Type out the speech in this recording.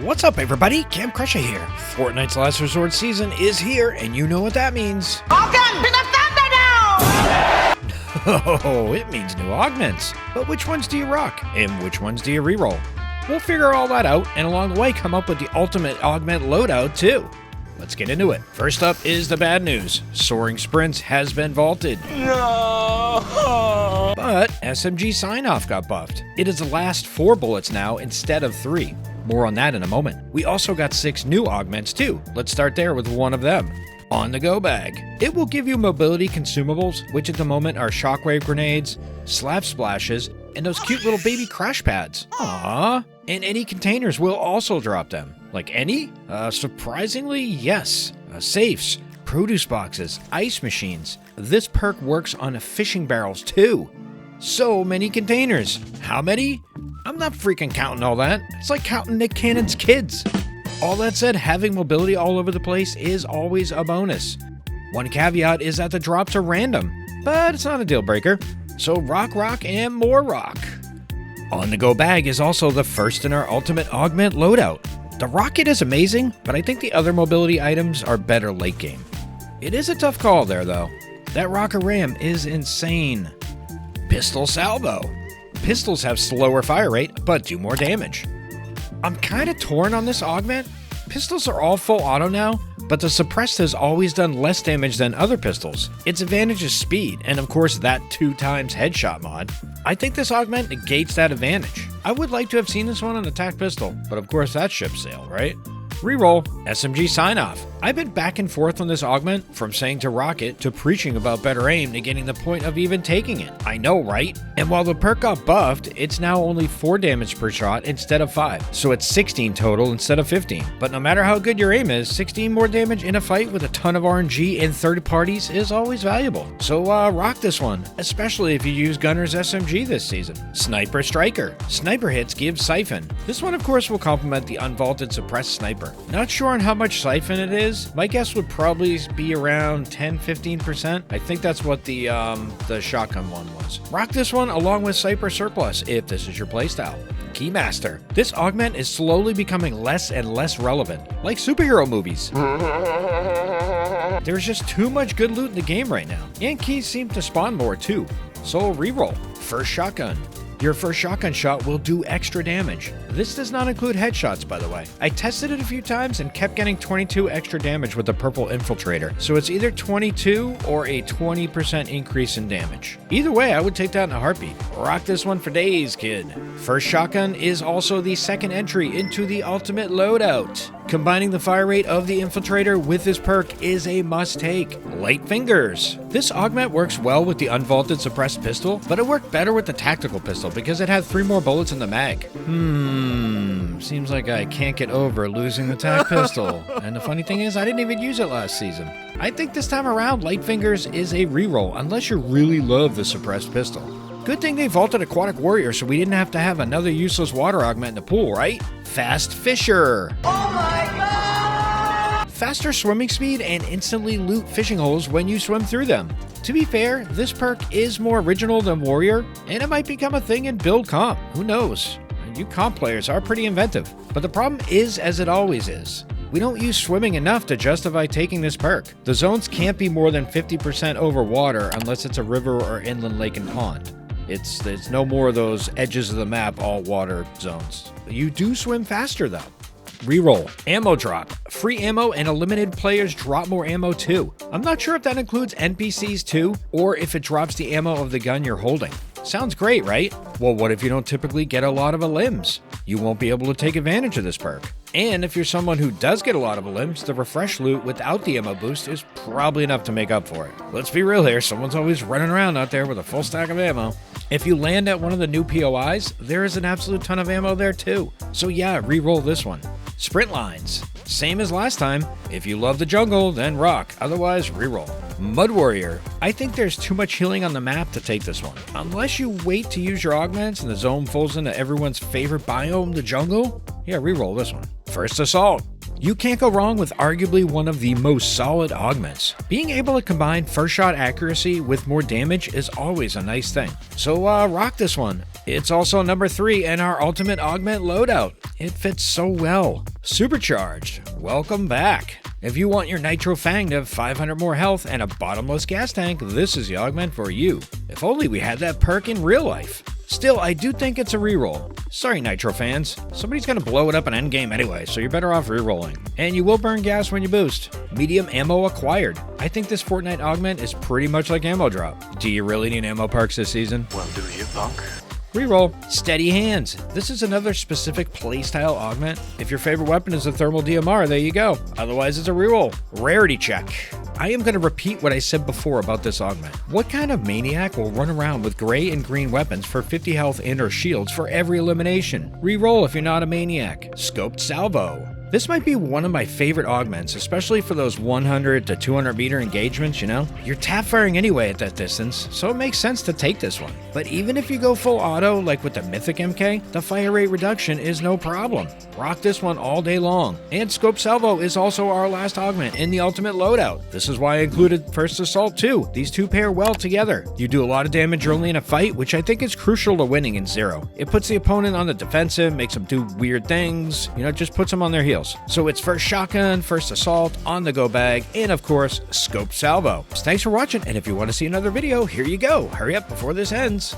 What's up, everybody? Cam Crusher here. Fortnite's Last Resort season is here, and you know what that means. Welcome to the Thunderdome! Oh, it means new augments. But which ones do you rock, and which ones do you reroll? We'll figure all that out, and along the way come up with the ultimate augment loadout, too. Let's get into it. First up is the bad news. Soaring Sprints has been vaulted. No! But SMG sign-off got buffed. It is the last 4 bullets now instead of 3. More on that in a moment. We also got 6 new augments too. Let's start there with one of them. On the go bag. It will give you mobility consumables, which at the moment are shockwave grenades, slap splashes, and those cute little baby crash pads. Aww. And any containers will also drop them. Like any? Surprisingly, yes. Safes, produce boxes, ice machines. This perk works on fishing barrels too. So many containers. How many? I'm not freaking counting all that. It's like counting Nick Cannon's kids. All that said, having mobility all over the place is always a bonus. One caveat is that the drops are random, but it's not a deal breaker. So rock, and more rock. On the go bag is also the first in our ultimate augment loadout. The rocket is amazing, but I think the other mobility items are better late game. It is a tough call there though. That rocket ram is insane. Pistol salvo. Pistols have slower fire rate, but do more damage. I'm kinda torn on this augment. Pistols are all full auto now, but the suppressed has always done less damage than other pistols. Its advantage is speed, and of course that 2x headshot mod. I think this augment negates that advantage. I would like to have seen this one on attack pistol, but of course that's ship sale, right? Reroll, SMG sign-off. I've been back and forth on this augment, from saying to rock it, to preaching about better aim, to getting the point of even taking it. I know, right? And while the perk got buffed, it's now only 4 damage per shot instead of 5, so it's 16 total instead of 15. But no matter how good your aim is, 16 more damage in a fight with a ton of RNG and third parties is always valuable. So rock this one, especially if you use Gunner's SMG this season. Sniper Striker. Sniper hits give Siphon. This one of course will complement the unvaulted suppressed sniper. Not sure on how much Siphon it is. My guess would probably be around 10-15%. I think that's what the shotgun one was. Rock this one along with Sniper Surplus if this is your playstyle. Keymaster. This augment is slowly becoming less and less relevant, like superhero movies. There's just too much good loot in the game right now, and keys seem to spawn more too. So reroll. First shotgun. Your first shotgun shot will do extra damage. This does not include headshots, by the way. I tested it a few times and kept getting 22 extra damage with the purple infiltrator, so it's either 22 or a 20% increase in damage. Either way, I would take that in a heartbeat. Rock this one for days, kid. First shotgun is also the second entry into the ultimate loadout. Combining the fire rate of the infiltrator with this perk is a must-take. Light fingers. This augment works well with the unvaulted suppressed pistol, but it worked better with the tactical pistol because it had 3 more bullets in the mag. Seems like I can't get over losing the tac pistol. And the funny thing is, I didn't even use it last season. I think this time around, light fingers is a reroll, unless you really love the suppressed pistol. Good thing they vaulted Aquatic Warrior so we didn't have to have another useless water augment in the pool, right? Fast Fisher. Oh my god! Faster swimming speed and instantly loot fishing holes when you swim through them. To be fair, this perk is more original than Warrior, and it might become a thing in build comp. Who knows? You comp players are pretty inventive. But the problem is, as it always is, we don't use swimming enough to justify taking this perk. The zones can't be more than 50% over water unless it's a river or inland lake and pond. It's no more of those edges of the map all water zones. You do swim faster though. Reroll. Ammo drop. Free ammo and eliminated players drop more ammo too. I'm not sure if that includes NPCs too, or if it drops the ammo of the gun you're holding. Sounds great, right? Well, what if you don't typically get a lot of limbs? You won't be able to take advantage of this perk. And if you're someone who does get a lot of limbs, the refresh loot without the ammo boost is probably enough to make up for it. Let's be real here, someone's always running around out there with a full stack of ammo. If you land at one of the new POIs, there is an absolute ton of ammo there too. So yeah, re-roll this one. Sprint lines. Same as last time. If you love the jungle, then rock. Otherwise, reroll. Mud Warrior. I think there's too much healing on the map to take this one. Unless you wait to use your augments and the zone falls into everyone's favorite biome, the jungle, yeah, reroll this one. First Assault. You can't go wrong with arguably one of the most solid augments. Being able to combine first shot accuracy with more damage is always a nice thing. So rock this one. It's also number 3 in our ultimate augment loadout. It fits so well. Supercharged. Welcome back. If you want your Nitro Fang to have 500 more health and a bottomless gas tank, this is the augment for you. If only we had that perk in real life. Still, I do think it's a reroll. Sorry, Nitro fans. Somebody's gonna blow it up in endgame anyway, so you're better off rerolling. And you will burn gas when you boost. Medium ammo acquired. I think this Fortnite augment is pretty much like ammo drop. Do you really need ammo perks this season? Well, do you, punk? Reroll. Steady hands. This is another specific playstyle augment. If your favorite weapon is a thermal DMR, there you go. Otherwise, it's a reroll. Rarity check. I am going to repeat what I said before about this augment. What kind of maniac will run around with gray and green weapons for 50 health and or shields for every elimination? Reroll if you're not a maniac. Scoped salvo. This might be one of my favorite augments, especially for those 100 to 200 meter engagements, you know? You're tap firing anyway at that distance, so it makes sense to take this one. But even if you go full auto, like with the Mythic MK, the fire rate reduction is no problem. Rock this one all day long. And Scope Salvo is also our last augment in the ultimate loadout. This is why I included First Assault too. These two pair well together. You do a lot of damage early in a fight, which I think is crucial to winning in Zero. It puts the opponent on the defensive, makes them do weird things, you know, just puts them on their heels. So it's First Shotgun, First Assault, On the Go Bag, and of course, Scope Salvo. Thanks for watching, and if you want to see another video, here you go. Hurry up before this ends.